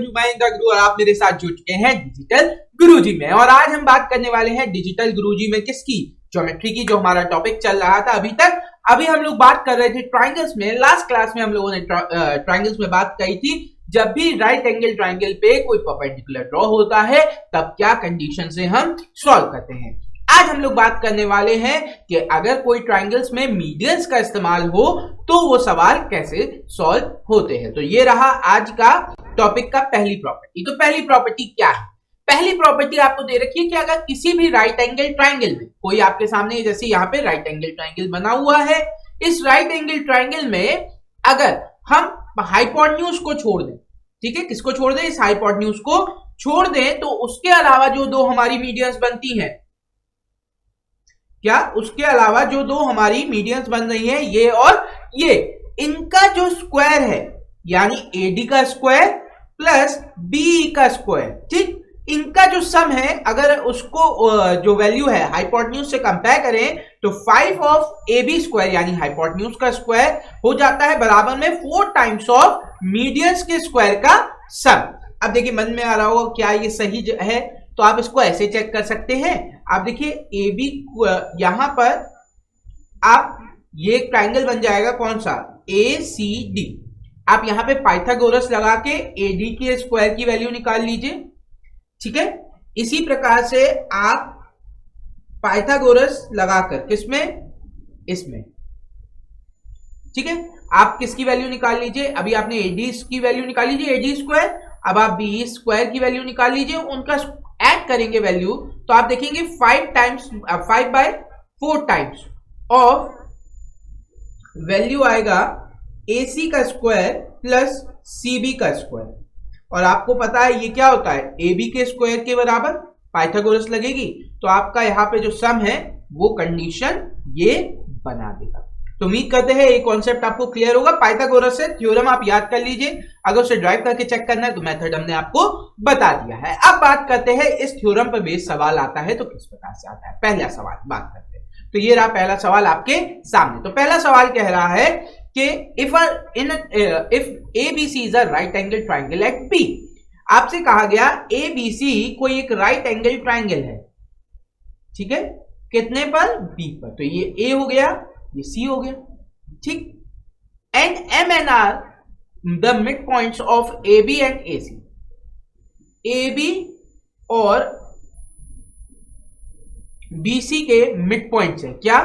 मैं इंद्र गुरु और आप मेरे साथ जुड़ चुके हैं डिजिटल गुरुजी में। और आज हम बात करने वाले हैं डिजिटल गुरुजी में किसकी, ज्योमेट्री की, जो हमारा टॉपिक चल रहा था अभी तक। अभी हम लोग बात कर रहे थे ट्राइंगल्स में। लास्ट क्लास में हम लोगों ने ट्राइंगल्स में बात कही थी, जब भी राइट एंगल ट्राइंगल पे कोई परपेंडिकुलर ड्रॉ होता है तब क्या कंडीशन से हम सॉल्व करते हैं। आज हम लोग बात करने वाले हैं कि अगर कोई ट्राइंगल्स में मीडियंस का इस्तेमाल हो तो वो सवाल कैसे सॉल्व होते हैं। तो ये रहा आज का टॉपिक का पहली प्रॉपर्टी। तो पहली प्रॉपर्टी क्या है? पहली प्रॉपर्टी आपको दे रखी है कि अगर किसी भी राइट एंगल ट्राइंगल में कोई आपके सामने, जैसे यहाँ पे राइट एंगल ट्राइंगल बना हुआ है, इस राइट एंगल ट्राइंगल में अगर हम हाइपोटेन्यूज को छोड़ दें, ठीक है, किसको छोड़ दें? इस हाइपोटेन्यूज को छोड़ दें, तो उसके अलावा जो दो हमारी मीडियंस बनती हैं, क्या उसके अलावा जो दो हमारी मीडियंस बन रही हैं, ये और ये, इनका जो स्क्वायर है यानी AD का स्क्वायर प्लस BE का स्क्वायर, ठीक, इनका जो सम है, अगर उसको जो वैल्यू है हाइपोटेन्यूज से कंपेयर करें तो 5 ऑफ AB स्क्वायर यानी हाइपोटेन्यूज का स्क्वायर हो जाता है बराबर में 4 टाइम्स ऑफ मीडियंस के स्क्वायर का सम। अब देखिए मन में आ रहा होगा क्या ये सही है, तो आप इसको ऐसे चेक कर सकते हैं। आप देखिए AB यहां पर आप ये ट्राइंगल बन जाएगा कौन सा, ACD। आप यहां पे पाइथागोरस लगा के AD के स्क्वायर की वैल्यू निकाल लीजिए, ठीक है। इसी प्रकार से आप पाइथागोरस लगाकर किसमें, इसमें, ठीक है, आप किसकी वैल्यू निकाल लीजिए। अभी आपने AD की वैल्यू निकाल लीजिए, AD स्क्वायर। अब आप BE स्क्वायर की वैल्यू निकाल लीजिए, उनका ऐड करेंगे वैल्यू तो आप देखेंगे 5/4 टाइम्स ऑफ वैल्यू आएगा AC का स्क्वायर प्लस CB का स्क्वायर। और आपको पता है ये क्या होता है, AB के स्क्वायर के बराबर पाइथागोरस लगेगी, तो आपका यहाँ पे जो सम है वो कंडीशन ये बना देगा। तो उम्मीद करते हैं ये कॉन्सेप्ट आपको क्लियर होगा। पाइथागोरस से थ्योरम आप याद कर लीजिए, अगर उसे ड्राइव करके चेक करना है तो मेथड हमने आपको बता दिया है। अब बात करते हैं इस थ्योरम पर बेस्ड सवाल आता है तो किस प्रकार से आता है। पहला सवाल बात करते हैं, तो ये रहा पहला सवाल आपके सामने। तो पहला सवाल कह रहा है कि if ABC is a right angle triangle at B। आपसे कहा गया ABC कोई एक राइट एंगल ट्राइंगल है, ठीक है, कितने पर, B पर। तो ये A हो गया, ये C हो गया, ठीक। And M and R the mid points of AB and AC। AB और BC के मिड पॉइंट्स है क्या,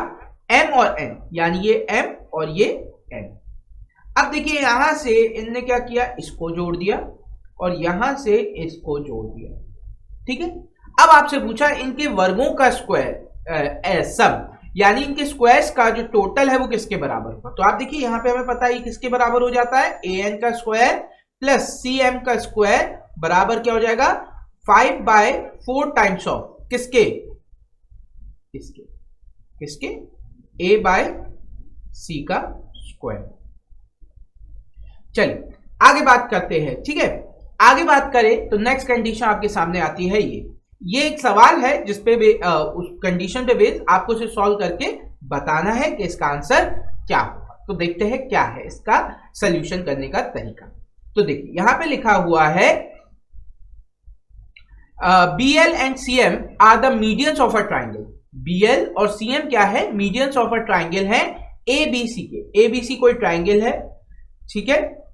M और N, यानी ये M और ये N। अब देखिए यहां से इनने क्या किया, इसको जोड़ दिया और यहां से इसको जोड़ दिया, ठीक है। अब आपसे पूछा इनके वर्गों का स्क्वायर सम, यानी इनके स्क्वायर्स का जो टोटल है वो किसके बराबर होगा। तो आप देखिए यहां पे हमें पता है किसके बराबर हो जाता है, AN का स्क्वायर प्लस CM का स्क्वायर बराबर क्या हो जाएगा, 5/4 टाइम्स ऑफ किसके, इसके, किसके, A/C का स्क्वायर। चलिए आगे बात करते हैं, ठीक है। आगे बात करें तो नेक्स्ट कंडीशन आपके सामने आती है, ये एक सवाल है जिसपे उस कंडीशन पे बेस आपको इसे सॉल्व करके बताना है कि इसका आंसर क्या होगा। तो देखते हैं क्या है इसका सॉल्यूशन करने का तरीका। तो देखिए यहां पे लिखा हुआ है BL and CM are the medians of a triangle. BL और CM क्या है, मीडियंस ऑफ अ ट्राइंगल है ABC के। ABC कोई ट्राइंगल है, ठीक है,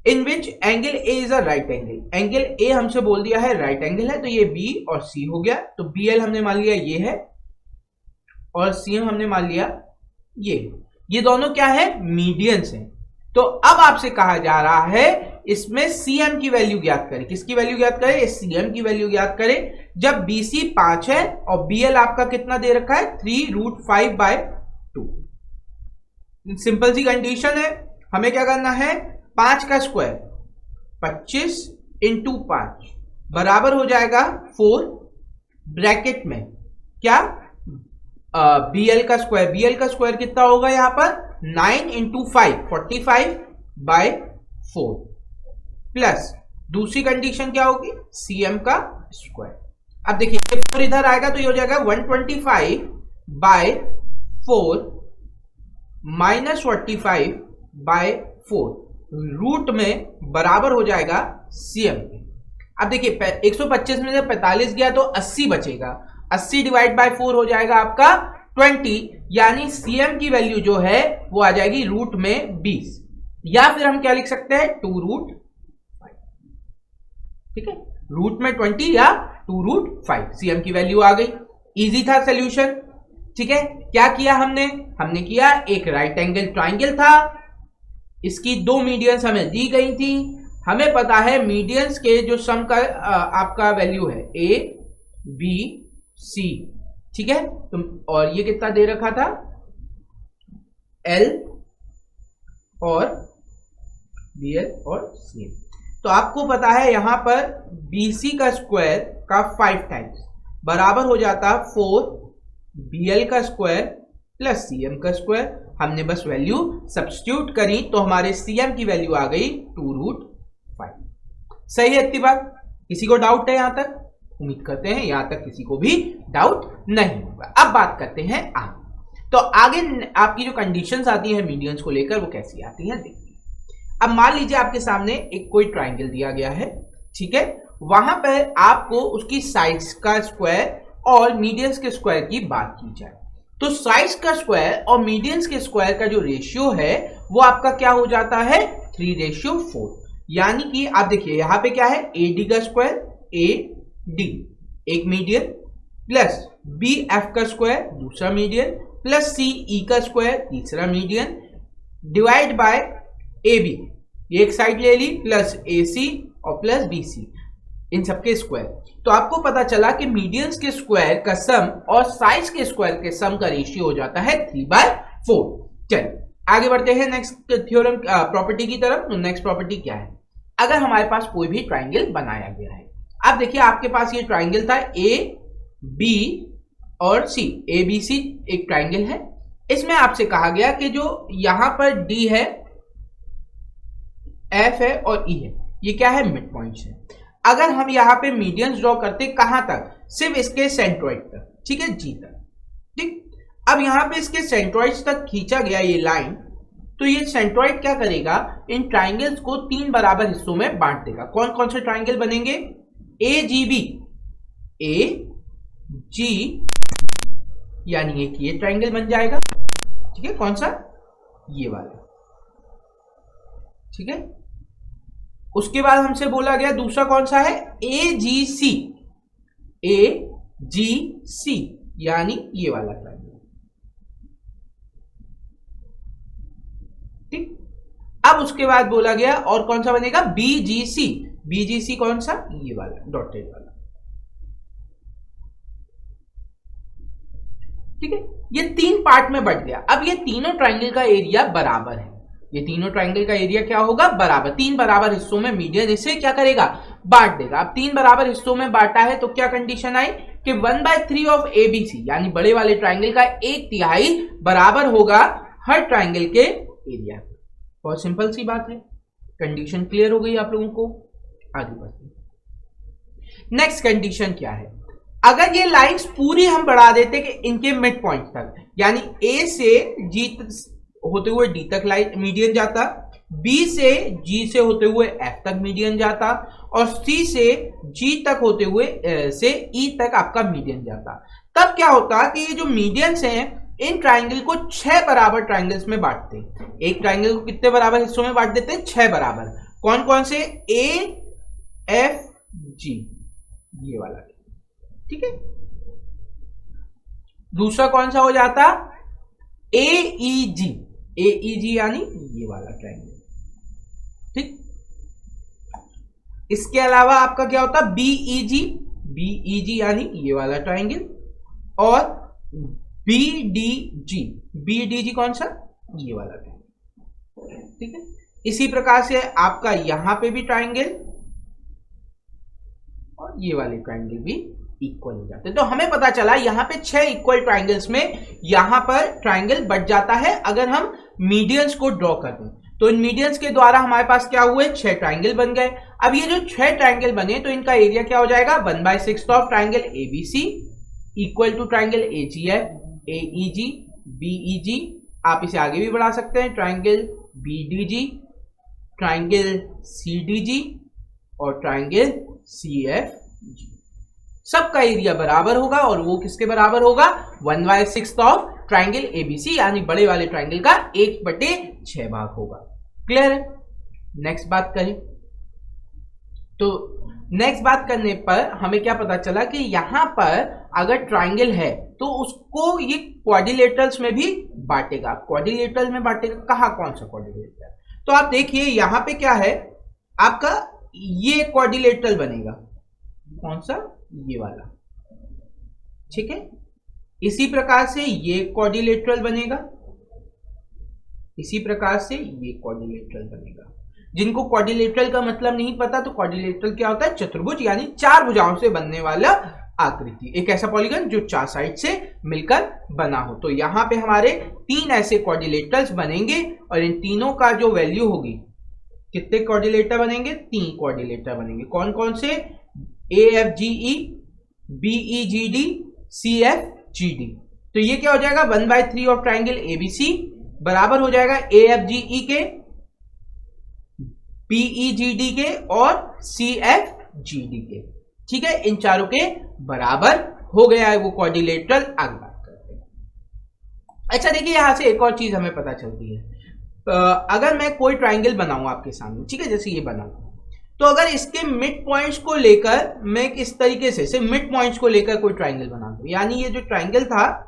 in which angle A is a right angle. Angle A हमसे बोल दिया है राइट एंगल है, तो ये B और C हो गया। तो BL हमने मान लिया ये है और CM हमने मान लिया ये दोनों क्या है, मीडियंस हैं। तो अब आपसे कहा जा रहा है इसमें CM की वैल्यू ज्ञात करें। किसकी वैल्यू ज्ञात करें, CM की वैल्यू ज्ञात करें जब BC 5 है और BL आपका कितना दे रखा है, 3√5/2। सिंपल सी कंडीशन है, हमें क्या करना है, 5 का स्क्वायर 25 इंटू 5 बराबर हो जाएगा 4, ब्रैकेट में क्या, BL का स्क्वायर। BL का स्क्वायर कितना होगा यहाँ पर, 9 इंटू 5 45/4 प्लस दूसरी कंडीशन क्या होगी, CM का स्क्वायर। अब देखिए 4 इधर आएगा तो ये हो जाएगा 125/4 माइनस 45/4 रूट में बराबर हो जाएगा सीएम के। अब देखिए 125 में से 45 गया तो 80 बचेगा, 80 डिवाइड बाय 4 हो जाएगा आपका 20, यानी सीएम की वैल्यू जो है वो आ जाएगी रूट में 20, या फिर हम क्या लिख सकते हैं 2√5। ठीक है, रूट में 20 या 2√5 सीएम की वैल्यू आ गई। इजी था सॉल्यूशन। ठीक है, क्या किया हमने किया एक राइट एंगल ट्राइंगल था, इसकी दो मीडियंस हमें दी गई थी, हमें पता है मीडियंस के जो सम का आपका वैल्यू है A B C। ठीक है, और ये कितना दे रखा था L और BL और CL। तो आपको पता है यहां पर BC का स्क्वायर का 5 टाइम्स बराबर हो जाता 4 BL का स्क्वायर प्लस CM का स्क्वायर। हमने बस वैल्यू सब्स्टिट्यूट करी तो हमारे CM की वैल्यू आ गई 2√5। सही है इतनी बात? किसी को डाउट है यहां तक? उम्मीद करते हैं यहां तक किसी को भी डाउट नहीं होगा। अब बात करते हैं आगे। तो आगे आपकी जो कंडीशंस आती है मीडियंस को लेकर वो कैसी आती है देखिए। अब मान लीजिए आपके सामने एक कोई ट्राइंगल दिया गया है, ठीक है, वहां पर आपको उसकी साइड्स का स्क्वायर और मीडियंस के स्क्वायर की बात की जाए तो साइड्स का स्क्वायर और मीडियंस के स्क्वायर का जो रेशियो है वो आपका क्या हो जाता है 3:4। यानी कि आप देखिए यहां पे क्या है AD का स्क्वायर AD एक मीडियन प्लस BF का स्क्वायर दूसरा मीडियन प्लस CE का स्क्वायर तीसरा मीडियन डिवाइड बाय AB एक साइड ले ली प्लस AC और प्लस BC इन सबके स्क्वायर। तो आपको पता चला कि मीडियंस के स्क्वायर का सम और साइज के स्क्वायर के सम का रेशियो हो जाता है 3/4। चलिए आगे बढ़ते हैं नेक्स्ट थ्योरम प्रॉपर्टी की तरफ। तो नेक्स्ट प्रॉपर्टी क्या है, अगर हमारे पास कोई भी ट्राइंगल बनाया गया है, आप देखिए आपके पास ये ट्राइंगल था A B और C, ABC एक ट्राइंगल है, इसमें आपसे कहा गया कि जो यहां पर D है F है और E है, ये क्या है मिड पॉइंट्स है। अगर हम यहां पे मीडियंस ड्रॉ करते कहां तक, सिर्फ इसके सेंट्रॉइड तक, ठीक है G तक। ठीक, अब यहां पे इसके सेंट्रॉइड्स तक खींचा गया ये लाइन, तो ये सेंट्रॉइड क्या करेगा इन ट्राइंगल्स को 3 बराबर हिस्सों में बांट देगा। कौन कौन से ट्राइंगल बनेंगे AGB AG, यानी एक ये ट्राइंगल बन जाएगा, ठीक है, कौन सा ये वाला, ठीक है। उसके बाद हमसे बोला गया दूसरा कौन सा है AGC AGC, यानी ये वाला ट्राइंगल। ठीक, अब उसके बाद बोला गया और कौन सा बनेगा BGC BGC कौन सा ये वाला डॉटेड वाला। ठीक है, ये 3 पार्ट में बट गया। अब ये तीनों ट्राइंगल का एरिया बराबर है, ये तीनों ट्राइंगल का एरिया क्या होगा बराबर, 3 बराबर हिस्सों में मीडियन इसे क्या करेगा बांट देगा। अब 3 बराबर हिस्सों में बांटा है तो क्या कंडीशन आई कि 1/3 ऑफ ABC, यानी बड़े वाले ट्राइंगल का 1/3 बराबर होगा हर ट्राइंगल के एरिया। बहुत सिंपल सी बात है, कंडीशन क्लियर हो गई आप लोगों को। आगे बढ़ते हैं। नेक्स्ट कंडीशन क्या है, अगर ये लाइंस पूरी हम बढ़ा देते कि इनके मिड पॉइंट तक, यानी A से G होते हुए D तक लाइन मीडियन जाता, B से G से होते हुए F तक मीडियन जाता और C से G तक होते हुए से E तक आपका मीडियन जाता, तब क्या होता कि ये जो मीडियंस हैं इन ट्राइंगल को 6 बराबर ट्राइंगल्स में बांटते। एक ट्राइंगल को कितने बराबर हिस्सों में बांट देते हैं 6 बराबर। कौन कौन से A F G ये वाला, ठीक है। दूसरा कौन सा हो जाता AEG AEG यानी ये वाला ट्राइंगल। ठीक, इसके अलावा आपका क्या होता BEG BEG यानी ये वाला ट्राइंगल और BDG BDG कौन सा ये वाला ट्राइंगल। ठीक है, इसी प्रकार से आपका यहां पे भी ट्राइंगल और ये वाले ट्राइंगल भी इक्वल हो जाते हैं। तो हमें पता चला यहां पे 6 इक्वल ट्राइंगल्स में यहां पर ट्राइंगल बट जाता है अगर हम मीडियंस को ड्रॉ कर दें। तो इन मीडियंस के द्वारा हमारे पास क्या हुए 6 ट्राइंगल बन गए। अब ये जो 6 ट्राइंगल बने तो इनका एरिया क्या हो जाएगा 1/6 of triangle ABC equal to triangle AGF AEG BEG। आप इसे आगे भी बढ़ा सकते हैं ट्राइंगल BDG ट्राइंगल CDG और ट्राइंगल CFG। सबका एरिया बराबर होगा और वो किसके बराबर होगा? 1/6 ऑफ ट्राइंगल ABC, यानी बड़े वाले ट्राइंगल का 1/6 भाग होगा। क्लियर है? नेक्स्ट बात करें तो नेक्स्ट बात करने पर हमें क्या पता चला कि यहां पर अगर ट्राइंगल है तो उसको ये क्वाड्रिलेटरल्स में भी बांटेगा। क्वाड्रिलेटरल में बांटेगा कहां? कौन सा क्वाड्रिलेटरल? तो आप देखिए यहां पे क्या है आपका, ये क्वाड्रिलेटरल बनेगा। कौन सा? ये वाला। ठीक है, इसी प्रकार से ये क्वाड्रिलेटरल बनेगा, इसी प्रकार से ये क्वाड्रिलेटरल बनेगा। जिनको क्वाड्रिलेटरल का मतलब नहीं पता, तो क्वाड्रिलेटरल क्या होता है? चतुर्भुज, यानी 4 भुजाओं से बनने वाला आकृति, एक ऐसा पॉलीगन जो 4 साइड से मिलकर बना हो। तो यहां पे हमारे 3 ऐसे क्वाड्रिलेटरल्स बनेंगे और इन तीनों का जो वैल्यू होगी, कितने क्वाड्रिलेटर बनेंगे? 3 क्वाड्रिलेटर बनेंगे। कौन कौन से? AFGE, BEGD, CFGD। तो ये क्या हो जाएगा? 1/3 ऑफ ट्राइंगल ABC बराबर हो जाएगा AFGE के, BEGD के और CFGD के। ठीक है, इन चारों के बराबर हो गया है वो क्वाड्रिलेटरल। आगे बात करते हैं। अच्छा देखिए, यहां से एक और चीज हमें पता चलती है। अगर मैं कोई ट्राइंगल बनाऊं आपके सामने, ठीक है, जैसे ये बनाऊं, तो अगर इसके मिड पॉइंट्स को लेकर मैं इस तरीके से मिड पॉइंट्स को लेकर कोई ट्राइंगल बना दूं, यानी ये जो ट्राइंगल था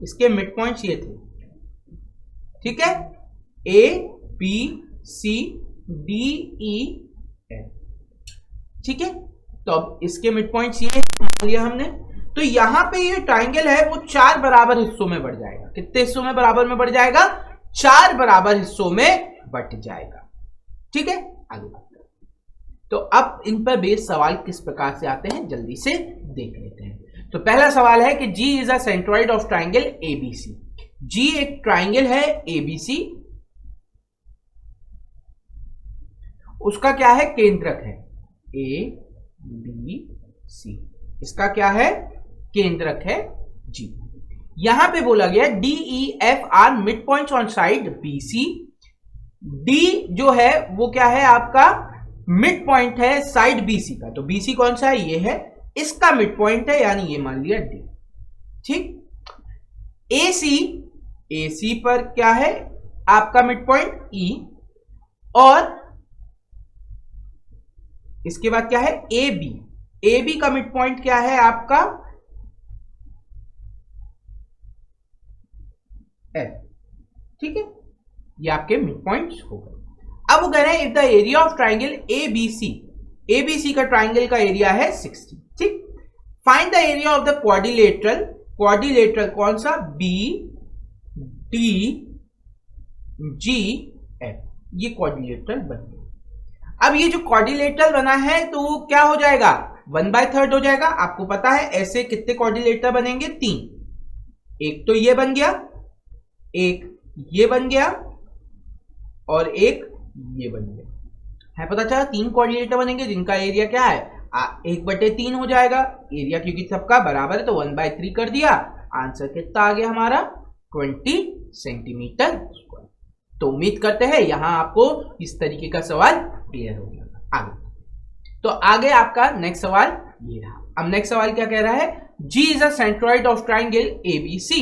इसके मिड पॉइंट्स ये थे। ठीक है, ABCDEF। ठीक है, तो अब इसके मिड पॉइंट्स ये मान लिया हमने। तो यहां पे ये ट्राइंगल है वो 4 बराबर हिस्सों में बढ़ जाएगा। कितने हिस्सों में बराबर में बढ़ जाएगा? 4 बराबर हिस्सों में बट जाएगा। ठीक है, आगे बात करें। तो अब इन पर बेस सवाल किस प्रकार से आते हैं जल्दी से देख लेते हैं। तो पहला सवाल है कि G is a centroid of triangle ABC। G एक ट्राइंगल है ABC, उसका क्या है? केंद्रक है ABC। इसका क्या है? केंद्रक है G। यहां पे बोला गया DEF are mid points on side BC। D जो है वो क्या है? आपका मिड पॉइंट है साइड BC का। तो BC कौन सा है? ये है, इसका मिड पॉइंट है, यानी ये मान लिया D। ठीक, AC पर क्या है? आपका मिड पॉइंट E, और इसके बाद क्या है? AB का मिड पॉइंट क्या है? आपका F। ठीक है, ये आपके मिड पॉइंट्स हो गए। अब वो कह रहे हैं if the area of triangle ABC का ट्राइंगल का एरिया है 60। ठीक, find the area of the quadrilateral कौन सा? BDGF। ये क्वाड्रिलेटरल बन गया। अब ये जो क्वाड्रिलेटरल बना है तो वो क्या हो जाएगा? 1/3 हो जाएगा। आपको पता है ऐसे कितने क्वाड्रिलेटर बनेंगे? 3। एक तो ये बन गया, एक ये बन गया और एक ये बन गया। है पता चला? 3 क्वाड्रिलेटर बनेंगे जिनका एरिया क्या है? 1/3 हो जाएगा एरिया, क्योंकि सबका बराबर है तो 1/3 कर दिया। आंसर कितना आ गया हमारा? 20 सेंटीमीटर स्क्वायर। तो उम्मीद करते हैं यहां आपको इस तरीके का सवाल क्लियर हो गया। आगे तो आगे आपका नेक्स्ट सवाल ये रहा। अब नेक्स्ट सवाल क्या कह रहा है? G is a centroid of triangle ABC।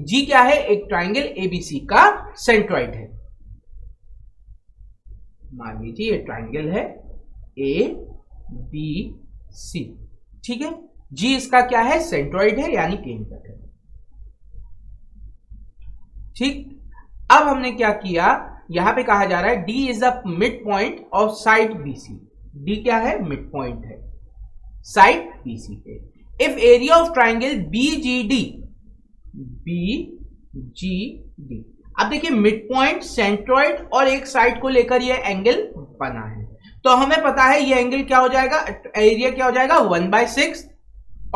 G क्या है? एक ट्राइंगल ABC का सेंट्रॉइड है। मान लीजिए ये ट्राइंगल है ABC। ठीक है, G इसका क्या है? सेंट्रॉइड है, यानी केंद्रक है। ठीक, अब हमने क्या किया? यहां पे कहा जा रहा है D is the mid point of side BC। D क्या है? मिड पॉइंट है साइड BC पे। If area of triangle BGD, अब देखिए मिड पॉइंट, सेंट्रॉइड और एक साइड को लेकर ये एंगल बना है, तो हमें पता है ये एंगल क्या हो जाएगा? एरिया क्या हो जाएगा? 1/6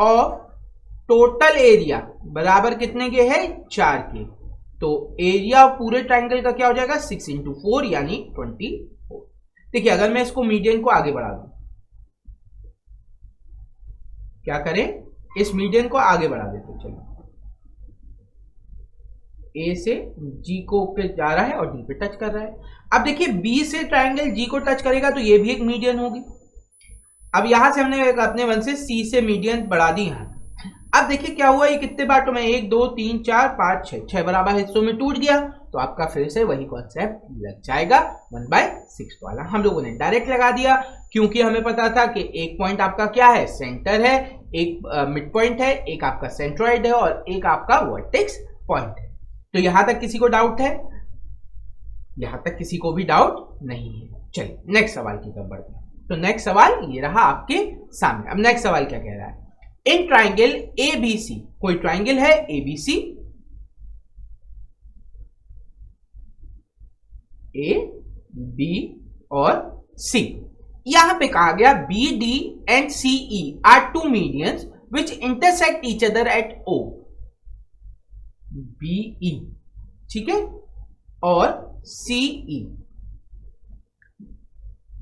ऑफ टोटल एरिया बराबर कितने के है? 4 के। तो एरिया पूरे ट्राइंगल का क्या हो जाएगा? 6 × 4 यानी 24। देखिए अगर मैं इसको मीडियन को आगे बढ़ा दूं, क्या करें? इस मीडियन को आगे बढ़ा देते। चलो ए से जी को पे जा रहा है और डी पे टच कर रहा है। अब देखिए बी से ट्राइंगल जी को टच करेगा तो ये भी एक मीडियन होगी। अब यहां से हमने अपने वन से सी से मीडियन बढ़ा दी यहां। अब देखिए क्या हुआ, ये कितने बाटों में 1 2 3 4 5 6 6 बराबर हिस्सों में टूट गया। तो आपका फिर से वही कॉन्सेप्ट लग जाएगा 1/6 वाला। हम लोगों ने डायरेक्ट लगा दिया क्योंकि हमें पता था कि एक पॉइंट आपका क्या है, सेंटर है, एक मिड पॉइंट है, एक आपका सेंट्रॉइड है और एक आपका वर्टेक्स पॉइंट है। तो यहां तक किसी को डाउट है? यहां तक किसी को भी डाउट नहीं है। चलिए नेक्स्ट सवाल की तरफ बढ़ते हैं। तो नेक्स्ट सवाल ये रहा आपके सामने। अब नेक्स्ट सवाल क्या कह रहा है, इन ट्राइंगल एबीसी, कोई ट्राइंगल है एबीसी, ए बी और सी, यहां पे कहा गया B D and CE are two medians which intersect each other at O, BE, ठीक है, और सीई,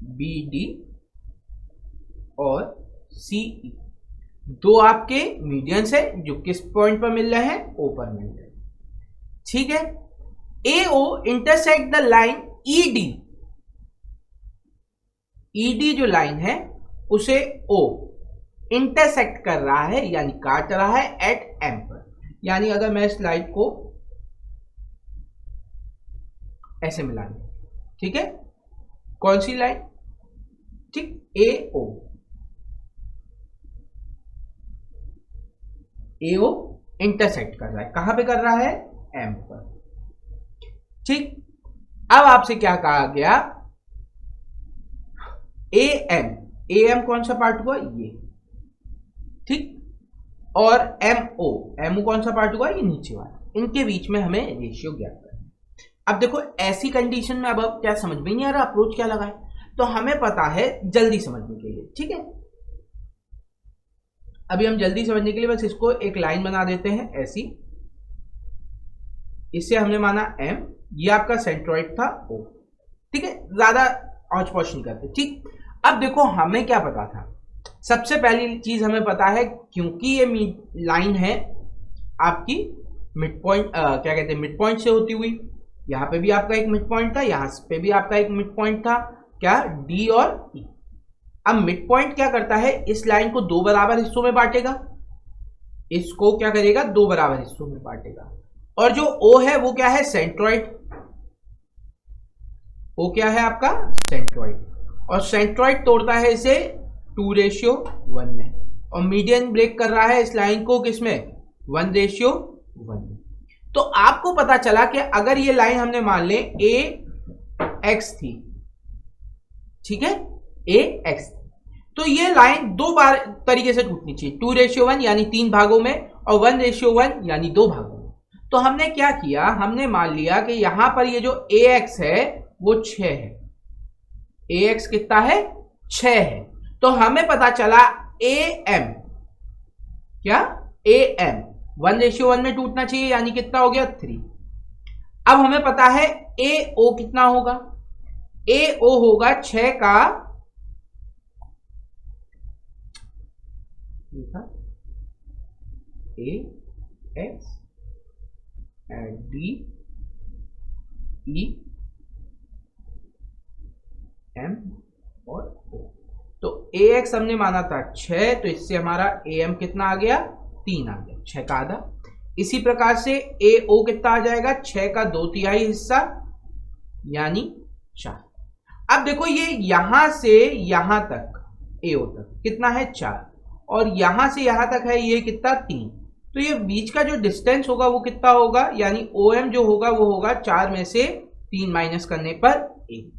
बी डी और सीई, दो आपके मीडियंस है जो किस पॉइंट पर मिल रहे हैं, ओ पर मिल रहे हैं, ठीक है। AO intersect the line ED, ED जो लाइन है उसे O इंटरसेक्ट कर रहा है यानी काट रहा है एट M पर। यानी अगर मैं इस लाइन को ऐसे मिला लूं, ठीक है, कौन सी लाइन, ठीक, AO इंटरसेक्ट कर रहा है, कहां पे कर रहा है, M पर, ठीक। अब आपसे क्या कहा गया, AM कौन सा पार्ट हुआ, ये, ठीक, और MO कौन सा पार्ट हुआ, ये नीचे वाला, इनके बीच में हमें रेशियो ज्ञात करना है। अब देखो ऐसी कंडीशन में अब क्या समझ में नहीं आ रहा अप्रोच क्या लगाए, तो हमें पता है जल्दी समझने के लिए, ठीक है, अभी हम जल्दी समझने के लिए बस इसको एक लाइन बना देते हैं ऐसी, इससे हमने माना M, ये आपका सेंट्रॉइड था O, ठीक है, ज्यादा औच पौच नहीं करते, ठीक। अब देखो हमें क्या पता था, सबसे पहली चीज हमें पता है क्योंकि ये लाइन है आपकी मिड पॉइंट, क्या कहते हैं, मिड पॉइंट से होती हुई, यहां पे भी आपका एक मिड पॉइंट था, यहां पे भी आपका एक मिड पॉइंट था, क्या, D और E। अब मिड पॉइंट क्या करता है, इस लाइन को दो बराबर हिस्सों में बांटेगा, इसको क्या करेगा, दो बराबर हिस्सों में बांटेगा, और जो O है वो क्या है, सेंट्रॉइड, O क्या है आपका, सेंट्रॉइड, और सेंट्रॉइड तोड़ता है इसे 2:1 में, और मीडियन ब्रेक कर रहा है इस लाइन को किसमें, 1:1 में। तो आपको पता चला कि अगर ये लाइन हमने मान ले AX थी, ठीक है, AX, तो ये लाइन दो बार तरीके से टूटनी चाहिए, 2:1 यानी 3 भागों में, और 1:1 यानी 2 भागों में। तो हमने क्या किया, हमने मान लिया कि यहां पर ये जो AX है वो 6 है, AX कितना है, 6 है, तो हमें पता चला AM, क्या, AM 1:1 में टूटना चाहिए यानी कितना हो गया, 3। अब हमें पता है AO कितना होगा, AO होगा 6 का AX D E M और O। तो AX हमने माना था 6, तो इससे हमारा AM कितना आ गया, 3 आ गया, 6 का आधा। इसी प्रकार से AO कितना आ जाएगा, 6 का 2/3 हिस्सा यानी 4। अब देखो ये यहां से यहां तक AO तक कितना है, 4, और यहां से यहां तक है ये कितना, 3, तो ये बीच का जो डिस्टेंस होगा वो कितना होगा, यानी OM जो होगा वो होगा 4 में से 3 माइनस करने पर 1।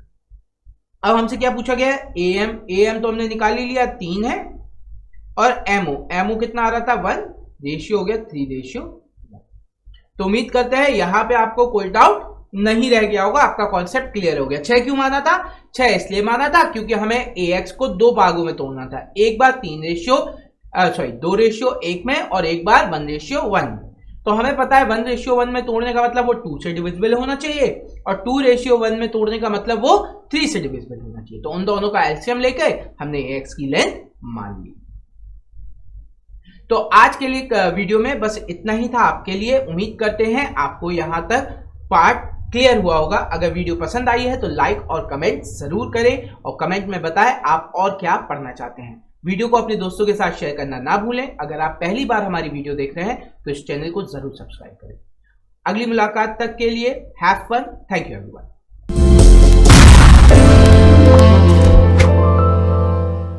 अब हमसे क्या पूछा गया है, AM तो हमने निकाल ही लिया, 3 है, और MO कितना आ रहा था, 1, रेशियो हो गया 3:1। तो उम्मीद करते हैं यहां पे आपको कोई डाउट नहीं रह गया होगा, आपका कॉन्सेप्ट क्लियर हो गया। 6 क्यों माना था, 6 इसलिए माना था क्योंकि हमें AX को 2 भागों में तोड़ना था, एक बार 2:1 में और एक बार 1:1 में। तो हमें पता है 1:1 में तोड़ने का मतलब वो 2 से डिविजिबल होना चाहिए, और 2:1 में तोड़ने का मतलब वो 3 से डिविजिबल होना चाहिए। तो उन दोनों का एलसीएम लेकर हमने AX की लेंथ मान ली। तो आज के लिए वीडियो में बस इतना ही था आपके लिए। उम्मीद करते हैं आपको यहां तक पार्ट क्लियर हुआ होगा। अगर वीडियो पसंद आई है तो लाइक और कमेंट जरूर करें और कमेंट में बताएं आप और क्या पढ़ना चाहते हैं। वीडियो को अपने दोस्तों के साथ शेयर करना ना भूलें। अगर आप पहली बार हमारी वीडियो देख रहे हैं तो इस चैनल को जरूर सब्सक्राइब करें। अगली मुलाकात तक के लिए have fun. Thank you everyone.